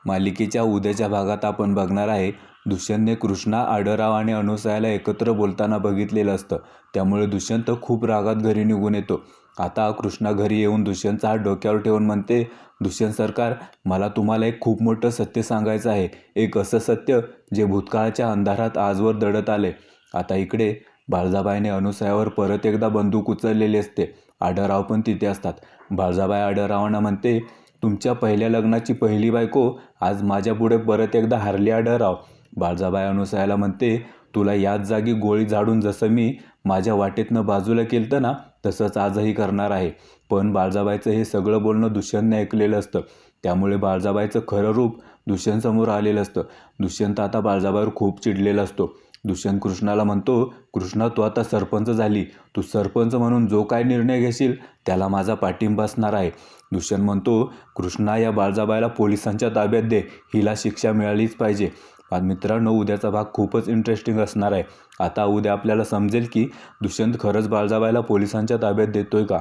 मालिकेच्या उद्याच्या भागात आपण बघणार आहे दुष्यंतने कृष्णा, आडरराव आणि अनुसयाला एकत्र बोलताना बघितलेलं असतं. त्यामुळे दुष्यंत खूप रागात घरी निघून येतो. आता कृष्णा घरी येऊन दुष्यंतचा हात डोक्यावर ठेवून म्हणते, दुष्यंत सरकार, मला तुम्हाला एक खूप मोठं सत्य सांगायचं आहे. एक असं सत्य जे भूतकाळाच्या अंधारात आजवर दडत आले. आता इकडे बाळजाबाईने अनुसयावर परत एकदा बंदूक उचललेली असते. आडरराव पण तिथे असतात. बाळजाबाई आडररावांना म्हणते, तुमच्या पहिल्या लग्नाची पहिली बायको आज माझ्यापुढे परत एकदा हारली आडरराव. बाळजाबाई अनुसयाला म्हणते, तुला याच जागी गोळी झाडून जसं मी माझ्या वाटेतनं बाजूला केलं ना, तसंच आजही करणार आहे. पण बाळजाबाईचं हे सगळं बोलणं दुष्यंतने ऐकलेलं असतं. त्यामुळे बाळजाबाईचं खरं रूप दुष्यंतसमोर आलेलं असतं. दुष्यंत आता बाळजाबाईवर खूप चिडलेला असतो. दुष्यंत कृष्णाला म्हणतो, कृष्णा, तू आता सरपंच झाली. तू सरपंच म्हणून जो काय निर्णय घेशील त्याला माझा पाठिंबा असणार आहे. दुष्यंत म्हणतो, कृष्णा, या बाळजाबाईला पोलिसांच्या ताब्यात दे. हिला शिक्षा मिळालीच पाहिजे. मित्रांनो, उद्याचा भाग खूपच इंटरेस्टिंग असणार आहे. आता उद्या आपल्याला समजेल की दुष्यंत खरंच बाळजाबाईला पोलिसांच्या ताब्यात देतोय का.